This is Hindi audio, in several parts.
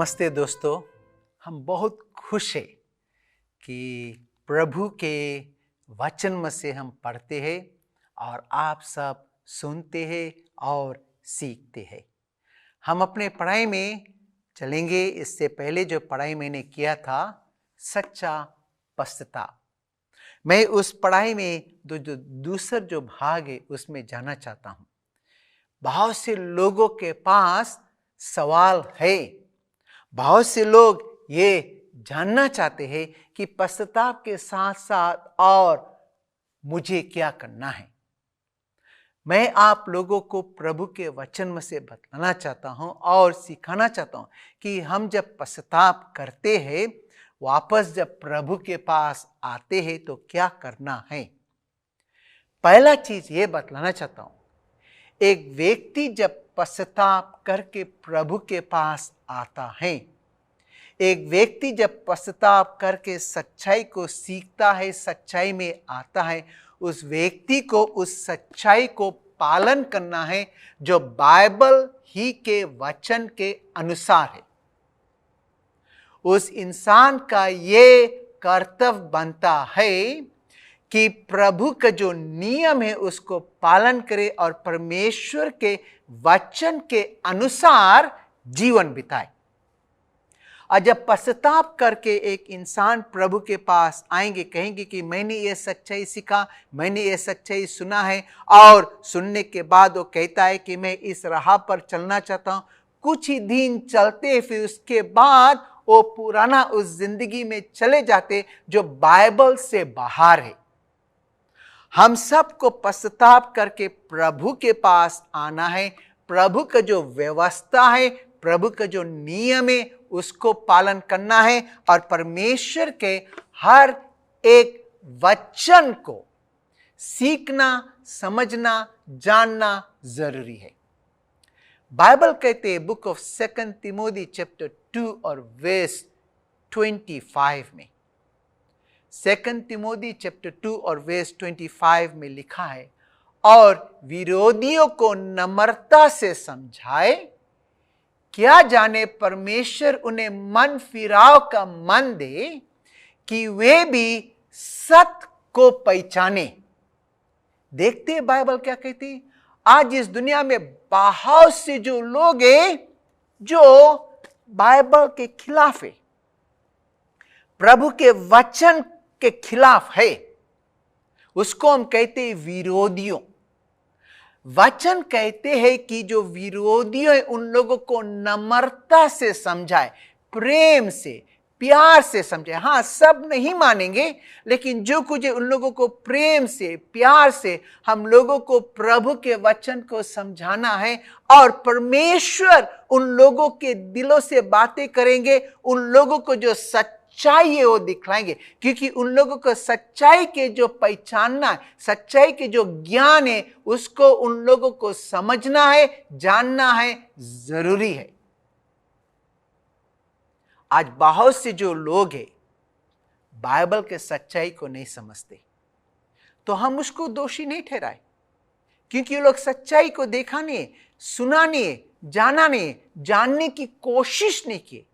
नमस्ते दोस्तों। हम बहुत खुश हैं कि प्रभु के वचन में से हम पढ़ते हैं और आप सब सुनते हैं और सीखते हैं। हम अपने पढ़ाई में चलेंगे। इससे पहले जो पढ़ाई मैंने किया था, सच्चा पश्चाताप, मैं उस पढ़ाई में दूसरा जो भाग है उसमें जाना चाहता हूँ। बहुत से लोगों के पास सवाल है, बहुत से लोग ये जानना चाहते हैं कि पश्चाताप के साथ साथ और मुझे क्या करना है। मैं आप लोगों को प्रभु के वचन में से बताना चाहता हूं और सिखाना चाहता हूं कि हम जब पश्चाताप करते हैं, वापस जब प्रभु के पास आते हैं तो क्या करना है। पहला चीज ये बतलाना चाहता हूं, एक व्यक्ति जब पश्चाताप करके प्रभु के पास आता है, एक व्यक्ति जब पश्चाताप करके सच्चाई को सीखता है, सच्चाई में आता है, उस व्यक्ति को उस सच्चाई को पालन करना है जो बाइबल ही के वचन के अनुसार है। उस इंसान का ये कर्तव्य बनता है कि प्रभु का जो नियम है उसको पालन करे और परमेश्वर के वचन के अनुसार जीवन बिताए। और जब पश्चाताप करके एक इंसान प्रभु के पास आएंगे, कहेंगे कि मैंने ये सच्चाई सीखा, मैंने ये सच्चाई सुना है, और सुनने के बाद वो कहता है कि मैं इस राह पर चलना चाहता हूँ। कुछ ही दिन चलते, फिर उसके बाद वो पुराना उस जिंदगी में चले जाते जो बाइबल से बाहर है। हम सबको पश्चाताप करके प्रभु के पास आना है। प्रभु का जो व्यवस्था है, प्रभु का जो नियम है, उसको पालन करना है और परमेश्वर के हर एक वचन को सीखना, समझना, जानना जरूरी है। बाइबल कहते हैं बुक ऑफ 2 तिमोथी चैप्टर 2 और वर्स 25 में, 2 तिमोथी चैप्टर 2 और वर्स 25 में लिखा है, और विरोधियों को नम्रता से समझाए, क्या जाने परमेश्वर उन्हें मन फिराव का मन दे कि वे भी सत्य को पहचाने। देखते हैं बाइबल क्या कहती है। आज इस दुनिया में बहुत से जो लोग हैं जो बाइबल के खिलाफ है, प्रभु के वचन के खिलाफ है, उसको हम कहते हैं विरोधियों। वचन कहते हैं कि जो विरोधी है उन लोगों को नम्रता से समझाए, प्रेम से, प्यार से समझाए। हाँ, सब नहीं मानेंगे, लेकिन जो कुछ है उन लोगों को प्रेम से, प्यार से हम लोगों को प्रभु के वचन को समझाना है। और परमेश्वर उन लोगों के दिलों से बातें करेंगे, उन लोगों को जो सच्चाई है वो दिखलाएंगे, क्योंकि उन लोगों को सच्चाई के जो पहचानना है, सच्चाई के जो ज्ञान है, उसको उन लोगों को समझना है, जानना है, जरूरी है। आज बहुत से जो लोग हैं बाइबल के सच्चाई को नहीं समझते, तो हम उसको दोषी नहीं ठहराए, क्योंकि ये लोग सच्चाई को देखा नहीं, सुना नहीं, जाना नहीं, जानने की कोशिश नहीं की।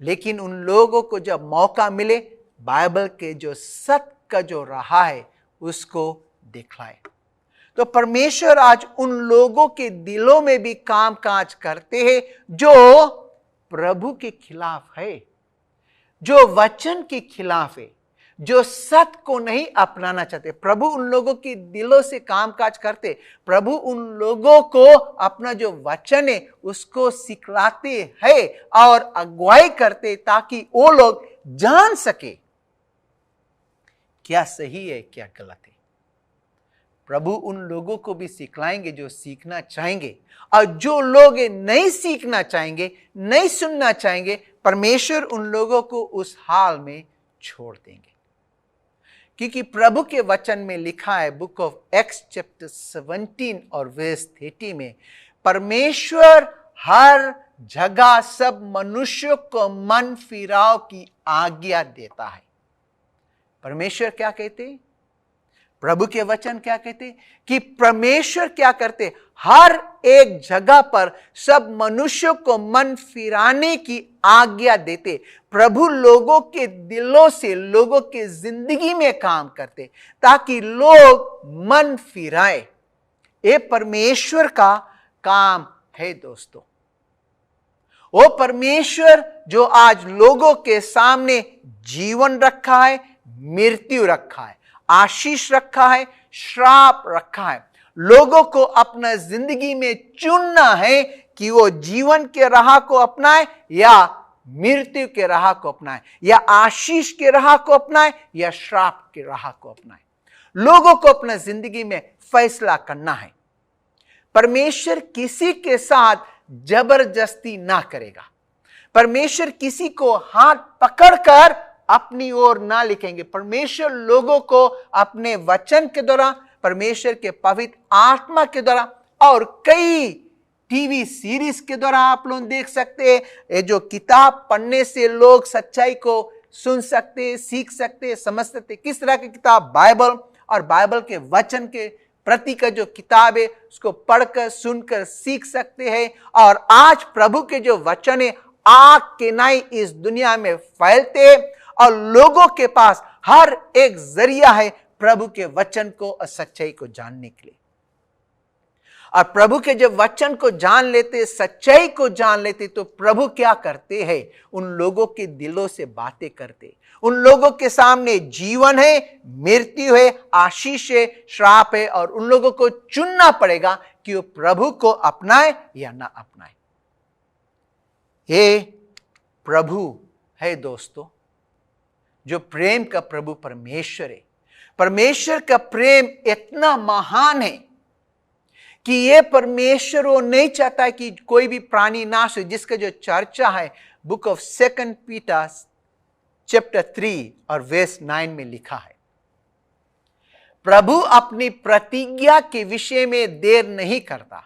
लेकिन उन लोगों को जब मौका मिले, बाइबल के जो सत्य का जो रहा है उसको दिखलाए। तो परमेश्वर आज उन लोगों के दिलों में भी काम काज करते हैं जो प्रभु के खिलाफ है, जो वचन के खिलाफ है, जो सत्य को नहीं अपनाना चाहते। प्रभु उन लोगों के दिलों से कामकाज करते, प्रभु उन लोगों को अपना जो वचन है उसको सिखलाते हैं और अगुवाई करते, ताकि वो लोग जान सके क्या सही है क्या गलत है। प्रभु उन लोगों को भी सिखलाएंगे जो सीखना चाहेंगे, और जो लोग नहीं सीखना चाहेंगे, नहीं सुनना चाहेंगे, परमेश्वर उन लोगों को उस हाल में छोड़ देंगे। क्योंकि प्रभु के वचन में लिखा है बुक ऑफ एक्स चैप्टर 17 और वर्स 30 में, परमेश्वर हर जगह सब मनुष्यों को मन फिराव की आज्ञा देता है। परमेश्वर क्या कहते हैं? प्रभु के वचन क्या कहते कि परमेश्वर क्या करते, हर एक जगह पर सब मनुष्यों को मन फिराने की आज्ञा देते। प्रभु लोगों के दिलों से लोगों के जिंदगी में काम करते ताकि लोग मन फिराए। ये परमेश्वर का काम है दोस्तों। वो परमेश्वर जो आज लोगों के सामने जीवन रखा है, मृत्यु रखा है, आशीष रखा है, श्राप रखा है। लोगों को अपना जिंदगी में चुनना है कि वो जीवन के राह को अपनाए या मृत्यु के राह को अपनाए, या आशीष के राह को अपनाए या श्राप के राह को अपनाए। लोगों को अपना जिंदगी में फैसला करना है। परमेश्वर किसी के साथ जबरदस्ती ना करेगा। परमेश्वर किसी को हाथ पकड़कर अपनी ओर ना लिखेंगे। परमेश्वर लोगों को अपने वचन के द्वारा, परमेश्वर के पवित्र आत्मा के द्वारा और कई टीवी सीरीज के द्वारा आप लोग देख सकते हैं। ये जो किताब पढ़ने से लोग सच्चाई को सुन सकते, सीख सकते, समझ सकते। किस तरह की किताब? बाइबल, और बाइबल के वचन के प्रति का जो किताब है उसको पढ़कर सुनकर सीख सकते हैं। और आज प्रभु के जो वचन है आग के नाई इस दुनिया में फैलते हैं और लोगों के पास हर एक जरिया है प्रभु के वचन को और सच्चाई को जानने के लिए। और प्रभु के जब वचन को जान लेते, सच्चाई को जान लेते, तो प्रभु क्या करते हैं? उन लोगों के दिलों से बातें करते। उन लोगों के सामने जीवन है, मृत्यु है, आशीष है, श्राप है, और उन लोगों को चुनना पड़ेगा कि वो प्रभु को अपनाए या ना अपनाए। ये प्रभु है दोस्तों, जो प्रेम का प्रभु परमेश्वर है। परमेश्वर का प्रेम इतना महान है कि ये परमेश्वर वो नहीं चाहता कि कोई भी प्राणी नाश हो, जिसका जो चर्चा है बुक ऑफ 2 पीटर चैप्टर 3 और वर्स 9 में लिखा है। प्रभु अपनी प्रतिज्ञा के विषय में देर नहीं करता,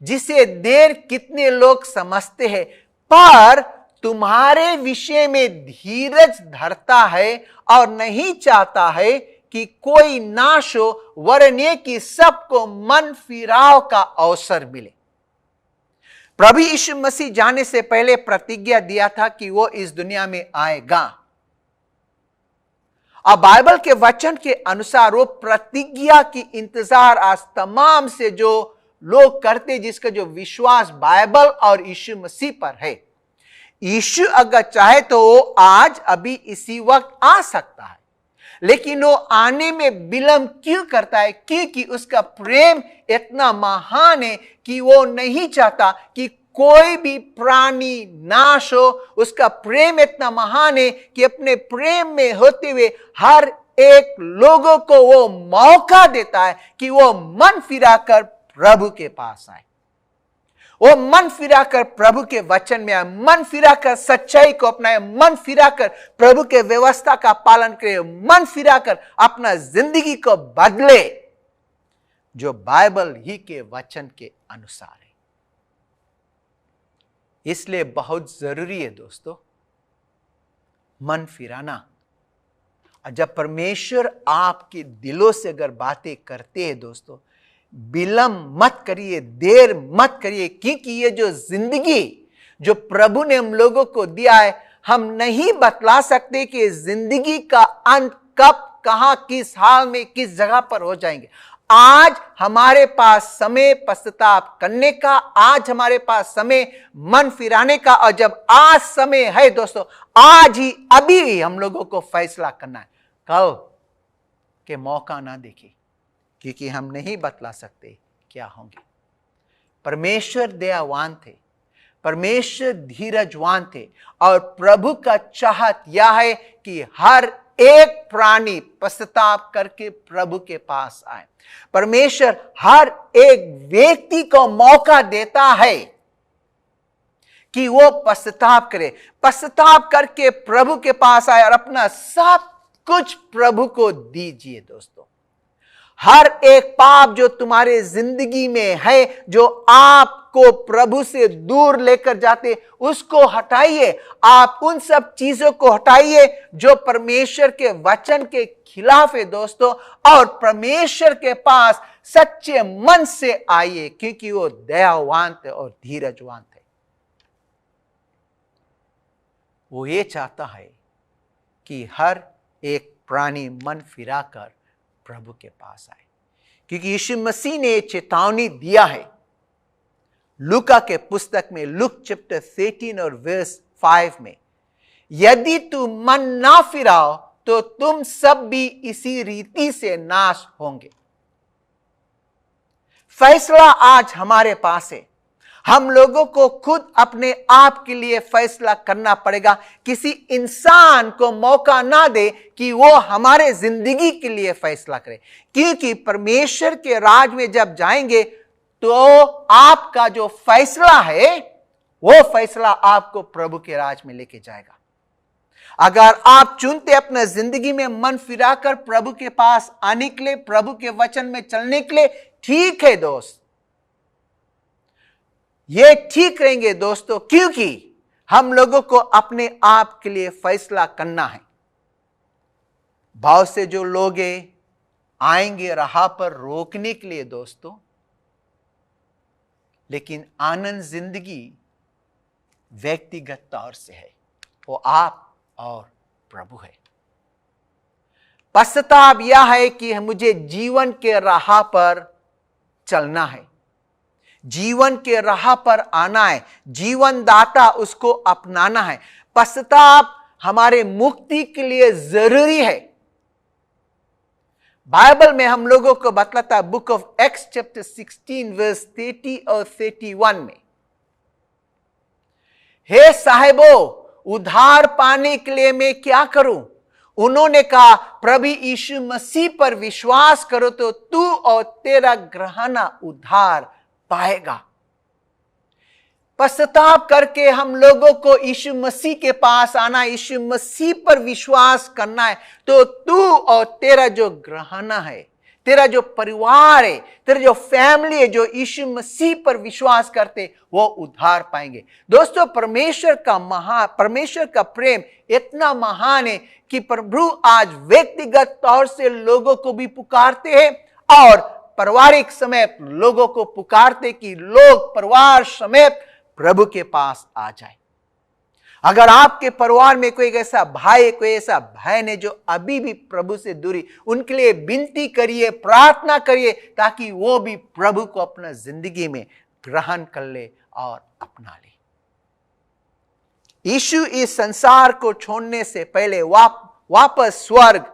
जिसे देर कितने लोग समझते हैं, पर तुम्हारे विषय में धीरज धरता है और नहीं चाहता है कि कोई नाश हो, वरन ये कि सबको मन फिराव का अवसर मिले। प्रभु यीशु मसीह जाने से पहले प्रतिज्ञा दिया था कि वो इस दुनिया में आएगा, और बाइबल के वचन के अनुसार वो प्रतिज्ञा की इंतजार आज तमाम से जो लोग करते, जिसका जो विश्वास बाइबल और यीशु मसीह पर है। यीशु अगर चाहे तो वो आज अभी इसी वक्त आ सकता है, लेकिन वो आने में विलंब क्यों करता है? क्योंकि उसका प्रेम इतना महान है कि वो नहीं चाहता कि कोई भी प्राणी नाश हो। उसका प्रेम इतना महान है कि अपने प्रेम में होते हुए हर एक लोगों को वो मौका देता है कि वो मन फिराकर प्रभु के पास आए, वो मन फिराकर प्रभु के वचन में आए, मन फिराकर सच्चाई को अपनाए, मन फिराकर प्रभु के व्यवस्था का पालन करे, मन फिराकर अपना जिंदगी को बदले जो बाइबल ही के वचन के अनुसार है। इसलिए बहुत जरूरी है दोस्तों मन फिराना। और जब परमेश्वर आपके दिलों से अगर बातें करते हैं दोस्तों, विलंब मत करिए, देर मत करिए, क्योंकि ये जो जिंदगी जो प्रभु ने हम लोगों को दिया है, हम नहीं बतला सकते कि जिंदगी का अंत कब, कहां, किस हाल में, किस जगह पर हो जाएंगे। आज हमारे पास समय पश्चाताप करने का, आज हमारे पास समय मन फिराने का, और जब आज समय है दोस्तों, आज ही अभी ही हम लोगों को फैसला करना है। कल के मौका ना देखिए, क्योंकि हम नहीं बतला सकते क्या होंगे। परमेश्वर दयावान थे, परमेश्वर धीरजवान थे, और प्रभु का चाहत यह है कि हर एक प्राणी पश्चाताप करके प्रभु के पास आए। परमेश्वर हर एक व्यक्ति को मौका देता है कि वो पश्चाताप करे, पश्चाताप करके प्रभु के पास आए और अपना सब कुछ प्रभु को दीजिए। दोस्तों हर एक पाप जो तुम्हारे जिंदगी में है, जो आप आपको प्रभु से दूर लेकर जाते, उसको हटाइए। आप उन सब चीजों को हटाइए जो परमेश्वर के वचन के खिलाफ है दोस्तों, और परमेश्वर के पास सच्चे मन से आइए, क्योंकि वो दयावान थे और धीरजवान थे। वो ये चाहता है कि हर एक प्राणी मन फिराकर प्रभु के पास आए, क्योंकि यीशु मसीह ने चेतावनी दिया है लूका के पुस्तक में, लूक चैप्टर 13 और वर्स 5 में, यदि तुम मन ना फिराओ तो तुम सब भी इसी रीति से नाश होंगे। फैसला आज हमारे पास है। हम लोगों को खुद अपने आप के लिए फैसला करना पड़ेगा। किसी इंसान को मौका ना दे कि वो हमारे जिंदगी के लिए फैसला करे, क्योंकि परमेश्वर के राज में जब जाएंगे तो आपका जो फैसला है वो फैसला आपको प्रभु के राज में लेके जाएगा। अगर आप चुनते अपना जिंदगी में मन फिराकर प्रभु के पास आने के लिए, प्रभु के वचन में चलने के लिए, ठीक है दोस्त, ये ठीक रहेंगे दोस्तों, क्योंकि हम लोगों को अपने आप के लिए फैसला करना है। बहुत से जो लोग आएंगे राह पर रोकने के लिए दोस्तों, लेकिन आनंद जिंदगी व्यक्तिगत तौर से है, वो आप और प्रभु है। पश्चाताप यह है कि मुझे जीवन के राह पर चलना है, जीवन के राह पर आना है, जीवन दाता उसको अपनाना है। पश्चाताप हमारे मुक्ति के लिए जरूरी है। बाइबल में हम लोगों को बतलाता है, बुक ऑफ एक्स चैप्टर 16 वर्स 30 और 31 में, हे साहिबो, उद्धार पाने के लिए मैं क्या करूं? उन्होंने कहा, प्रभु यीशु मसीह पर विश्वास करो तो तू और तेरा घराना उद्धार पाएगा। पश्चाताप करके हम लोगों को यीशु मसीह के पास आना, यीशु मसीह पर विश्वास करना है, तो तू और तेरा जो घराना है, तेरा जो परिवार है, तेरा जो फैमिली है, जो यीशु मसीह पर विश्वास करते, वो उद्धार पाएंगे। दोस्तों, परमेश्वर का प्रेम इतना महान है कि प्रभु आज व्यक्तिगत तौर से लोगों को भी पुकारते हैं और पारिवारिक समेत लोगों को पुकारते कि लोग परिवार समेत प्रभु के पास आ जाए। अगर आपके परिवार में कोई ऐसा भाई, कोई ऐसा बहन है जो अभी भी प्रभु से दूरी, उनके लिए विनती करिए, प्रार्थना करिए, ताकि वो भी प्रभु को अपना जिंदगी में ग्रहण कर ले और अपना ले। यीशु इस संसार को छोड़ने से पहले, वापस स्वर्ग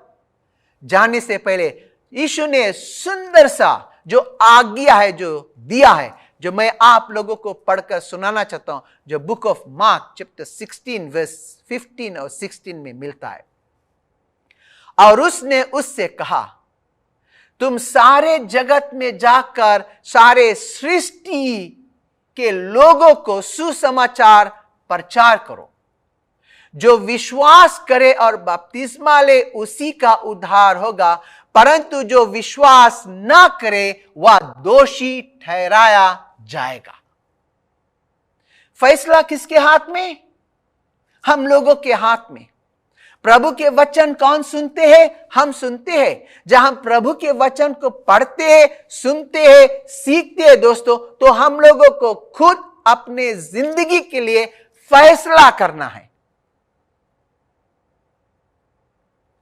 जाने से पहले, यीशु ने सुंदर सा जो आज्ञा है, जो दिया है, जो मैं आप लोगों को पढ़कर सुनाना चाहता हूं, जो book of Mark chapter 16 verse 15 और 16 में मिलता है। और उसने उससे कहा, तुम सारे जगत में जाकर सारे सृष्टि के लोगों को सुसमाचार प्रचार करो। जो विश्वास करे और बपतिस्मा ले उसी का उद्धार होगा, परंतु जो विश्वास ना करे वह दोषी ठहराया जाएगा। फैसला किसके हाथ में? हम लोगों के हाथ में। प्रभु के वचन कौन सुनते हैं? हम सुनते हैं। जब हम प्रभु के वचन को पढ़ते हैं, सुनते हैं, सीखते हैं दोस्तों, तो हम लोगों को खुद अपने जिंदगी के लिए फैसला करना है।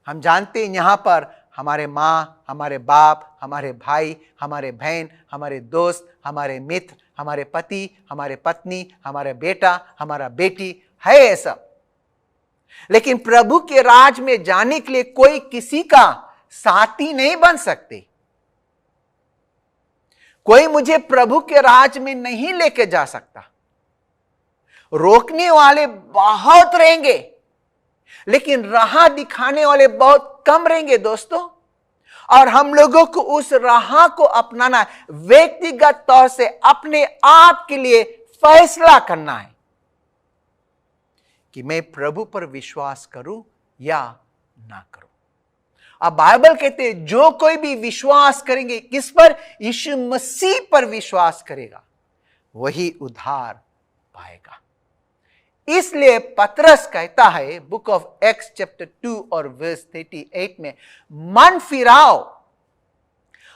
हम जानते हैं यहां पर हमारे माँ, हमारे बाप, हमारे भाई, हमारे बहन, हमारे दोस्त, हमारे मित्र, हमारे पति, हमारे पत्नी, हमारा बेटा, हमारा बेटी है ये सब। लेकिन प्रभु के राज में जाने के लिए कोई किसी का साथी नहीं बन सकते। कोई मुझे प्रभु के राज में नहीं लेके जा सकता। रोकने वाले बहुत रहेंगे, लेकिन राह दिखाने वाले बहुत कम रहेंगे दोस्तों। और हम लोगों को उस राह को अपनाना है, व्यक्तिगत तौर से अपने आप के लिए फैसला करना है कि मैं प्रभु पर विश्वास करूं या ना करूं। अब बाइबल कहते हैं, जो कोई भी विश्वास करेंगे, किस पर? यीशु मसीह पर विश्वास करेगा, वही उद्धार पाएगा। इसलिए पतरस कहता है बुक ऑफ एक्स चैप्टर 2 और वर्स 38 में, मन फिराओ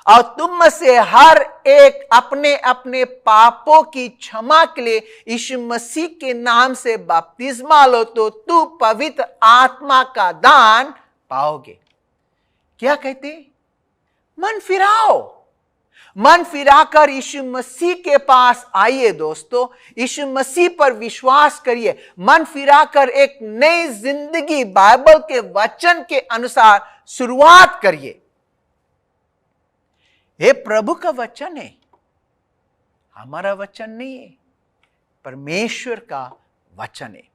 और तुम में से हर एक अपने अपने पापों की क्षमा के लिए यीशु मसीह के नाम से बपतिस्मा लो तो तू पवित्र आत्मा का दान पाओगे। क्या कहते? मन फिराओ। मन फिराकर यीशु मसीह के पास आइए दोस्तों, यीशु मसीह पर विश्वास करिए। मन फिराकर एक नई जिंदगी बाइबल के वचन के अनुसार शुरुआत करिए। ये प्रभु का वचन है, हमारा वचन नहीं है, परमेश्वर का वचन है।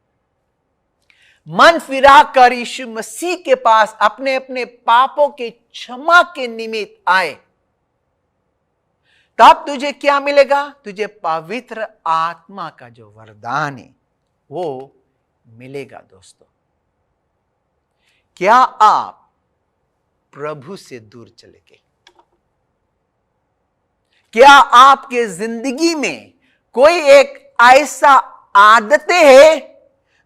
मन फिराकर यीशु मसीह के पास अपने अपने पापों के क्षमा के निमित्त आए, तब तुझे क्या मिलेगा? तुझे पवित्र आत्मा का जो वरदान है वो मिलेगा। दोस्तों, क्या आप प्रभु से दूर चले गए? क्या आपके जिंदगी में कोई एक ऐसा आदतें है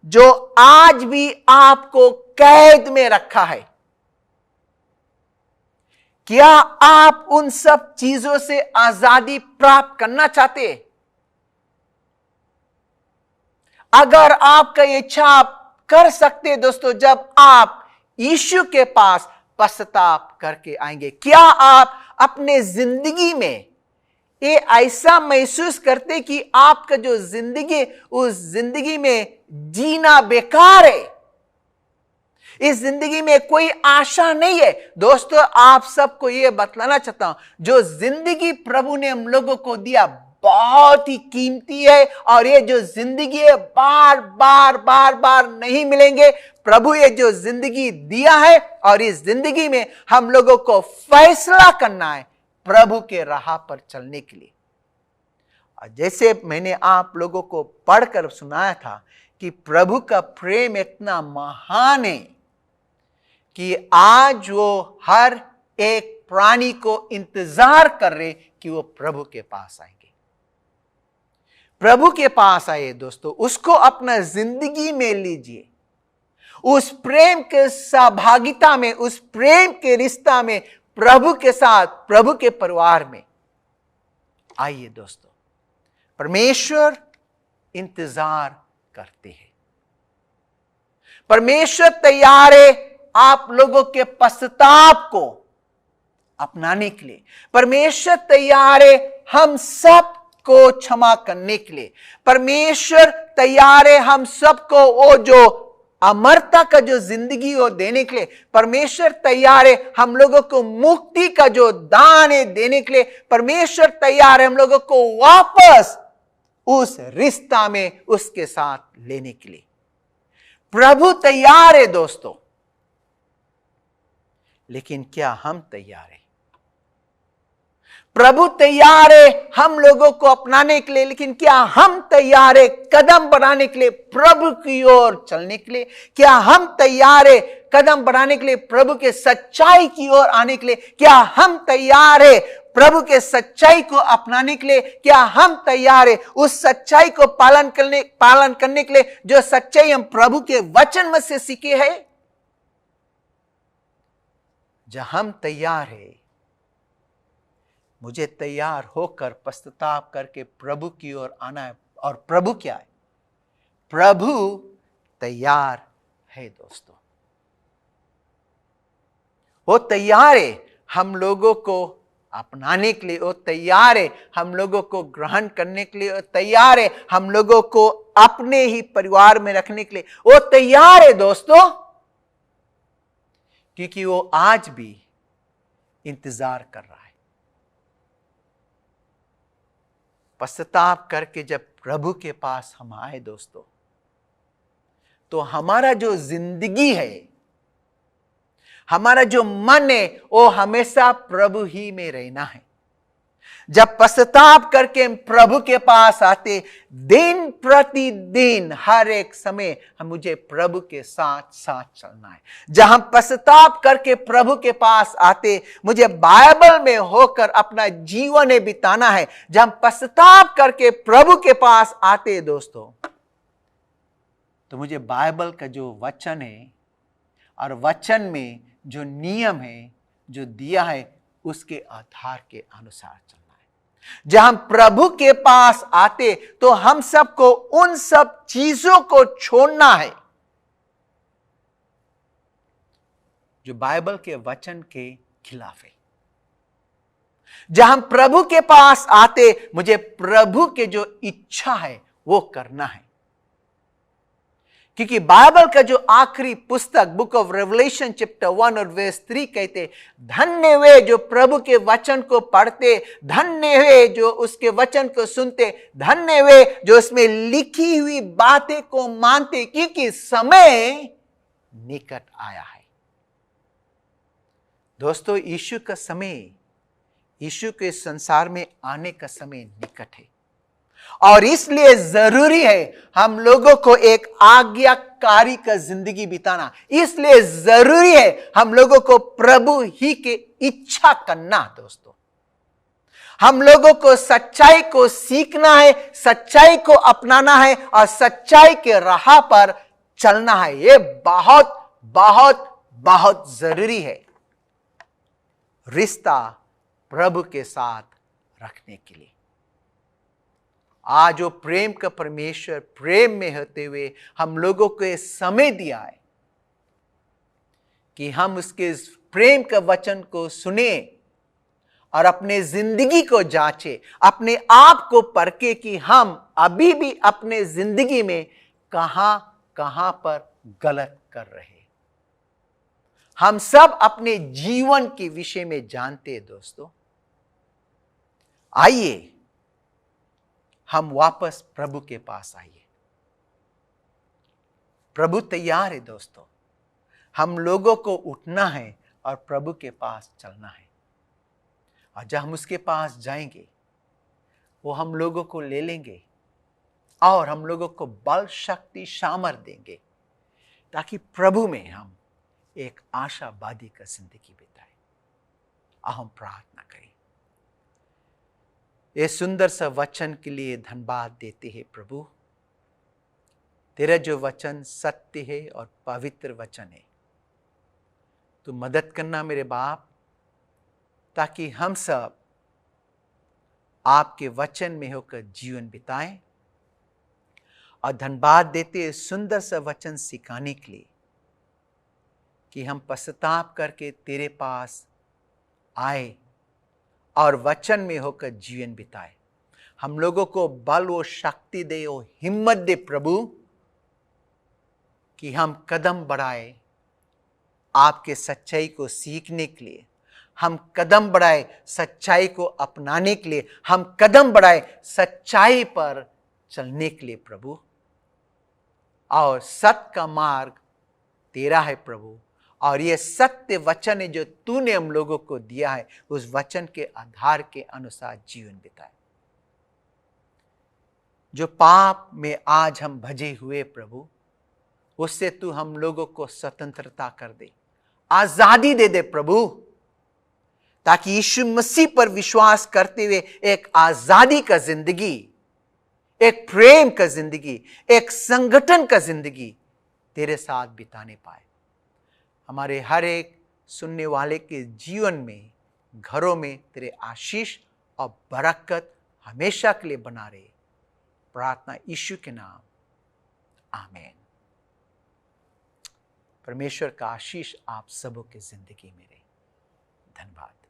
जो आज भी आपको कैद में रखा है? क्या आप उन सब चीजों से आजादी प्राप्त करना चाहते हैं? अगर आपका इच्छा आप कर सकते दोस्तों, जब आप यीशु के पास पश्चाताप करके आएंगे, क्या आप अपने जिंदगी में ये ऐसा महसूस करते कि आपका जो जिंदगी, उस जिंदगी में जीना बेकार है, इस जिंदगी में कोई आशा नहीं है? दोस्तों, आप सबको यह बतलाना चाहता हूं, जो जिंदगी प्रभु ने हम लोगों को दिया बहुत ही कीमती है, और ये जो जिंदगी है बार बार बार बार नहीं मिलेंगे। प्रभु ये जो जिंदगी दिया है, और इस जिंदगी में हम लोगों को फैसला करना है प्रभु के राह पर चलने के लिए। और जैसे मैंने आप लोगों को पढ़कर सुनाया था कि प्रभु का प्रेम इतना महान है कि आज वो हर एक प्राणी को इंतजार कर रहे कि वो प्रभु के पास आएंगे। प्रभु के पास आए दोस्तों, उसको अपना जिंदगी में लीजिए, उस प्रेम के सहभागिता में, उस प्रेम के रिश्ता में प्रभु के साथ, प्रभु के परिवार में आइए दोस्तों। परमेश्वर इंतजार करते हैं, परमेश्वर तैयार है आप लोगों के पश्चाताप को अपनाने के लिए। परमेश्वर तैयार है हम सब को क्षमा करने के लिए। परमेश्वर तैयार है हम सबको वो जो अमरता का जो जिंदगी वो देने के लिए। परमेश्वर तैयार है हम लोगों को मुक्ति का जो दान है देने के लिए। परमेश्वर तैयार है हम लोगों को वापस उस रिश्ता में उसके साथ लेने के लिए। प्रभु तैयार है दोस्तों, लेकिन क्या हम तैयार हैं? प्रभु तैयार है हम लोगों को अपनाने के लिए, लेकिन क्या हम तैयार है कदम बढ़ाने के लिए प्रभु की ओर चलने के लिए? क्या हम तैयार है कदम बढ़ाने के लिए प्रभु के सच्चाई की ओर आने के लिए? क्या हम तैयार है प्रभु के सच्चाई को अपनाने के लिए? क्या हम तैयार है उस सच्चाई को पालन करने के लिए जो सच्चाई हम प्रभु के वचन में से सीखे हैं? जब हम तैयार है, मुझे तैयार होकर पश्चाताप करके प्रभु की ओर आना है। और प्रभु क्या है? प्रभु तैयार है दोस्तों, वो तैयार है हम लोगों को अपनाने के लिए, वो तैयार है हम लोगों को ग्रहण करने के लिए, वो तैयार है हम लोगों को अपने ही परिवार में रखने के लिए, वो तैयार है दोस्तों, क्योंकि वो आज भी इंतजार कर रहा है। पश्चाताप करके जब प्रभु के पास हम आए दोस्तों, तो हमारा जो जिंदगी है, हमारा जो मन है, वो हमेशा प्रभु ही में रहना है। जब पश्चाताप करके हम प्रभु के पास आते, दिन प्रतिदिन हर एक समय हम मुझे प्रभु के साथ साथ चलना है। जब हम पश्चाताप करके प्रभु के पास आते, मुझे बाइबल में होकर अपना जीवन बिताना है। जब हम पश्चाताप करके प्रभु के पास आते दोस्तों, तो मुझे बाइबल का जो वचन है और वचन में जो नियम है जो दिया है उसके आधार के अनुसार चलना है। जब हम प्रभु के पास आते तो हम सबको उन सब चीजों को छोड़ना है जो बाइबल के वचन के खिलाफ है। जब हम प्रभु के पास आते, मुझे प्रभु के जो इच्छा है वो करना है। क्योंकि बाइबल का जो आखिरी पुस्तक बुक ऑफ रेवलेशन चैप्टर 1 और वर्स 3 कहते, धन्य वे जो प्रभु के वचन को पढ़ते, धन्य वे जो उसके वचन को सुनते, धन्य वे जो उसमें लिखी हुई बातें को मानते, क्योंकि समय निकट आया है। दोस्तों, यीशु का समय, यीशु के संसार में आने का समय निकट है और इसलिए जरूरी है हम लोगों को एक आज्ञाकारी का जिंदगी बिताना। इसलिए जरूरी है हम लोगों को प्रभु ही के इच्छा करना। दोस्तों, हम लोगों को सच्चाई को सीखना है, सच्चाई को अपनाना है और सच्चाई के राह पर चलना है। यह बहुत बहुत बहुत जरूरी है रिश्ता प्रभु के साथ रखने के लिए। आज वो प्रेम का परमेश्वर प्रेम में होते हुए हम लोगों को ये समय दिया है कि हम उसके प्रेम का वचन को सुने और अपने जिंदगी को जांचे, अपने आप को परखे कि हम अभी भी अपने जिंदगी में कहां पर गलत कर रहे हैं। हम सब अपने जीवन के विषय में जानते हैं। दोस्तों, आइए हम वापस प्रभु के पास आइए। प्रभु तैयार है दोस्तों। हम लोगों को उठना है और प्रभु के पास चलना है। और जब हम उसके पास जाएंगे, वो हम लोगों को ले लेंगे और हम लोगों को बल शक्ति सामर्थ देंगे ताकि प्रभु में हम एक आशावादी का जिंदगी बिताएं। और हम प्रार्थना करें। ये सुंदर सा वचन के लिए धन्यवाद देते हैं प्रभु। तेरा जो वचन सत्य है और पवित्र वचन है। तू मदद करना मेरे बाप, ताकि हम सब आपके वचन में होकर जीवन बिताएं। और धन्यवाद देते हैं सुंदर सा वचन सिखाने के लिए कि हम पश्चाताप करके तेरे पास आए और वचन में होकर जीवन बिताए। हम लोगों को बल और शक्ति दे और हिम्मत दे प्रभु कि हम कदम बढ़ाए आपके सच्चाई को सीखने के लिए। हम कदम बढ़ाए सच्चाई को अपनाने के लिए। हम कदम बढ़ाए सच्चाई पर चलने के लिए प्रभु। और सत्य का मार्ग तेरा है प्रभु। और यह सत्य वचन है जो तूने हम लोगों को दिया है, उस वचन के आधार के अनुसार जीवन बिताए। जो पाप में आज हम भजे हुए प्रभु, उससे तू हम लोगों को स्वतंत्रता कर दे, आजादी दे दे प्रभु, ताकि यीशु मसीह पर विश्वास करते हुए एक आजादी का जिंदगी, एक प्रेम का जिंदगी, एक संगठन का जिंदगी तेरे साथ बिताने पाए। हमारे हर एक सुनने वाले के जीवन में, घरों में तेरे आशीष और बरकत हमेशा के लिए बना रहे। प्रार्थना यीशु के नाम, आमीन। परमेश्वर का आशीष आप सबों की जिंदगी में रहे। धन्यवाद।